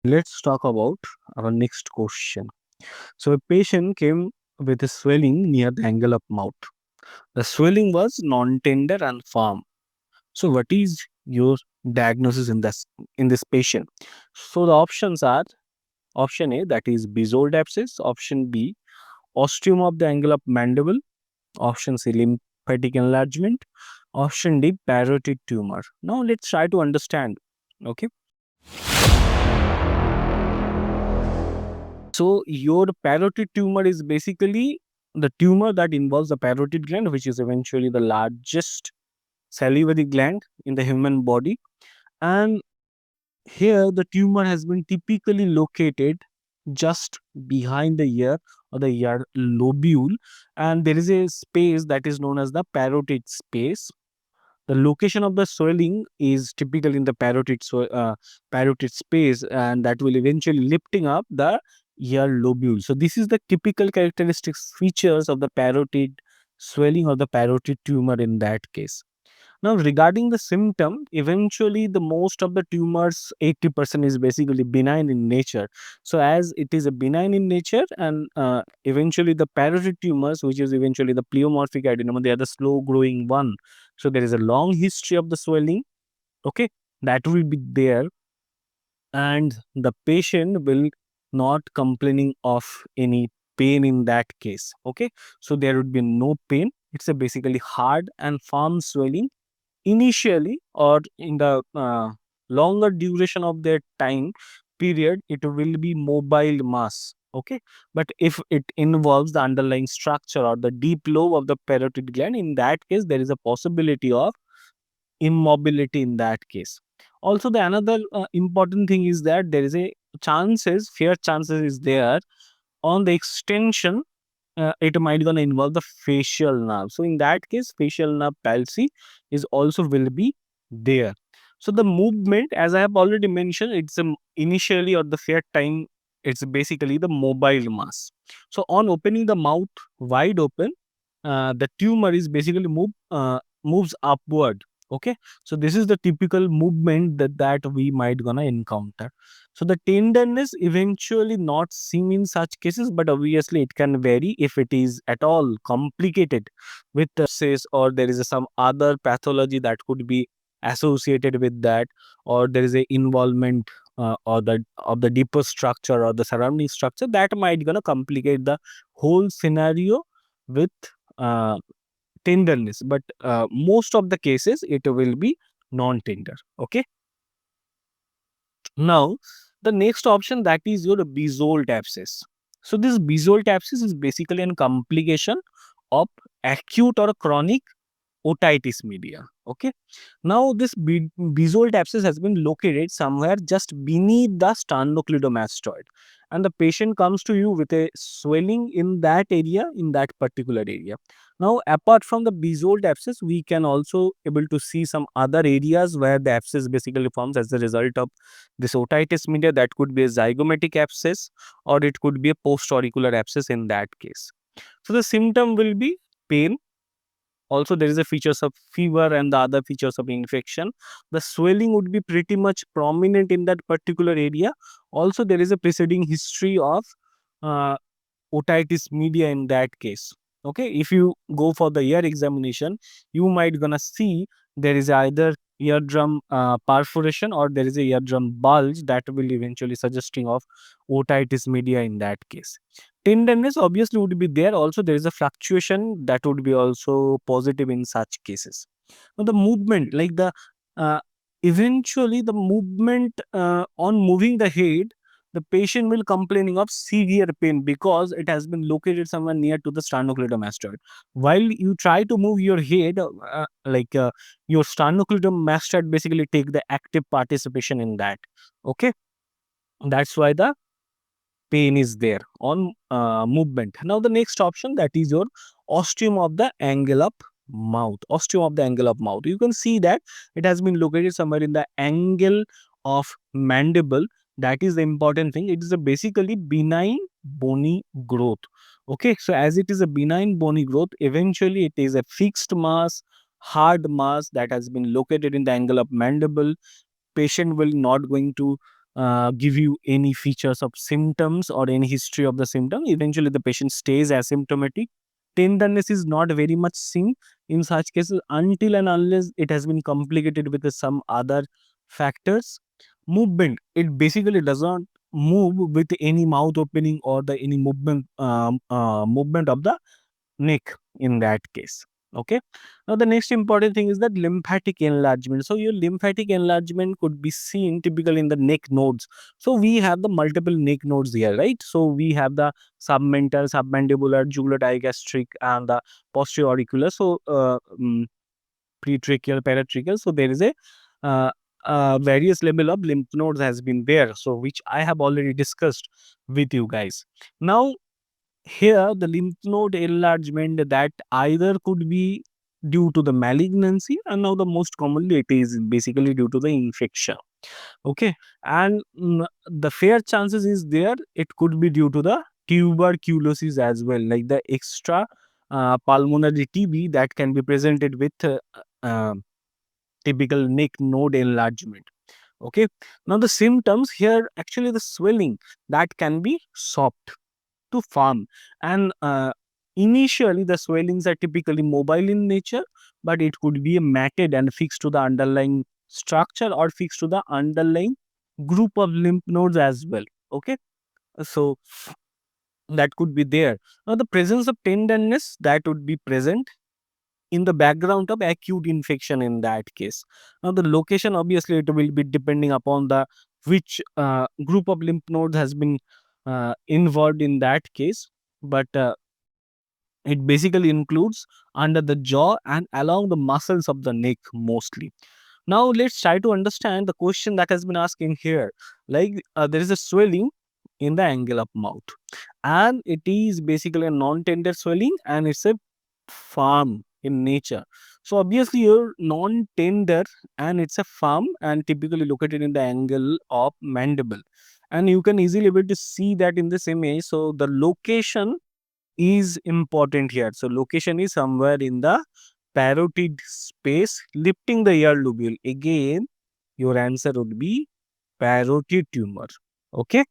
Let's talk about our next question. So, a patient came with a swelling near the angle of mouth. The swelling was non-tender and firm. So, what is your diagnosis in this patient? So, the options are option A, that is Bezold abscess; option B, Osteoma of the angle of mandible; option C, lymphatic enlargement; option D, parotid tumor. Now, let's try to understand. Okay. So your parotid tumor is basically the tumor that involves the parotid gland, which is eventually the largest salivary gland in the human body. And here the tumor has been typically located just behind the ear or the ear lobule, and there is a space that is known as the parotid space. The location of the swelling is typical in the parotid space, and that will eventually lifting up the ear lobule. So this is the typical characteristics features of the parotid swelling or the parotid tumor in that case. Now, regarding the symptom, eventually the most of the tumors, 80% is basically benign in nature. So, as it is a benign in nature, and eventually the parotid tumors, which is eventually the pleomorphic adenoma, they are the slow growing one. So, there is a long history of the swelling. Okay, that will be there, and the patient will not complaining of any pain in that case. Okay, so there would be no pain. It's a basically hard and firm swelling initially, or in the longer duration of their time period, it will be mobile mass. Okay, but if it involves the underlying structure or the deep lobe of the parotid gland, in that case there is a possibility of immobility in that case. Also, the another important thing is that there is a fair chances is there on the extension. It might gonna involve the facial nerve. So in that case, facial nerve palsy is also will be there. So the movement, as I have already mentioned, it's initially or the fair time, it's basically the mobile mass. So on opening the mouth wide open, the tumor is basically moves upward. Okay, so this is the typical movement that we might gonna encounter. So the tenderness eventually not seen in such cases, but obviously it can vary if it is at all complicated with the abscess, or there is some other pathology that could be associated with that, or there is a involvement or the of the deeper structure or the surrounding structure that might gonna complicate the whole scenario with uh, tenderness. But most of the cases it will be non-tender. Okay. Now, the next option, that is your Bezold abscess. So this Bezold abscess is basically a complication of acute or chronic otitis media. Okay. Now, this Bezold abscess has been located somewhere just beneath the sternocleidomastoid, and the patient comes to you with a swelling in that area, in that particular area. Now, apart from the Bezold abscess, we can also able to see some other areas where the abscess basically forms as a result of this otitis media. That could be a zygomatic abscess, or it could be a post-auricular abscess in that case. So the symptom will be pain. Also, there is a features of fever and the other features of infection. The swelling would be pretty much prominent in that particular area. Also, there is a preceding history of uh, otitis media in that case. Okay, if you go for the ear examination, you might gonna see there is either eardrum perforation or there is a eardrum bulge that will eventually suggesting of otitis media in that case. Tenderness obviously would be there. Also, there is a fluctuation that would be also positive in such cases. Now, the movement, like the uh, eventually the movement on moving the head, the patient will complaining of severe pain because it has been located somewhere near to the sternocleidomastoid. While you try to move your head, your sternocleidomastoid basically take the active participation in that. Okay, that's why the pain is there on movement. Now, the next option, that is your osteoma of the angle of mouth. Osteoma of the angle of mouth. You can see that it has been located somewhere in the angle of mandible. That is the important thing. It is a basically benign bony growth. Okay, so as it is a benign bony growth, eventually it is a fixed mass, hard mass that has been located in the angle of mandible. Patient will not going to give you any features of symptoms or any history of the symptom. Eventually, the patient stays asymptomatic. Tenderness is not very much seen in such cases until and unless it has been complicated with some other factors. Movement, it basically does not move with any mouth opening or the any movement of the neck in that case. Okay. Now the next important thing is that lymphatic enlargement. So your lymphatic enlargement could be seen typically in the neck nodes. So we have the multiple neck nodes here, right? So we have the submental, submandibular, jugular digastric, and the posterior auricular. So pretracheal, paratracheal. So there is a uh, various level of lymph nodes has been there. So which I have already discussed with you guys. Now here, the lymph node enlargement that either could be due to the malignancy, and now the most commonly it is basically due to the infection. Okay, and the fair chances is there it could be due to the tuberculosis as well, like the extra pulmonary TB that can be presented with uh, typical neck node enlargement. Okay, now the symptoms here actually the swelling that can be soft to firm, and initially the swellings are typically mobile in nature, but it could be matted and fixed to the underlying structure or fixed to the underlying group of lymph nodes as well. Okay, so that could be there. Now the presence of tenderness that would be present in the background of acute infection in that case. Now the location obviously it will be depending upon the which group of lymph nodes has been involved in that case, but it basically includes under the jaw and along the muscles of the neck mostly. Now let's try to understand the question that has been asked in here. Like there is a swelling in the angle of mouth, and it is basically a non-tender swelling, and it's a firm in nature. So obviously you're non-tender and it's a firm and typically located in the angle of mandible. And you can easily able to see that in this image. So the location is important here. So location is somewhere in the parotid space lifting the ear lobule. Again, your answer would be parotid tumor. Okay.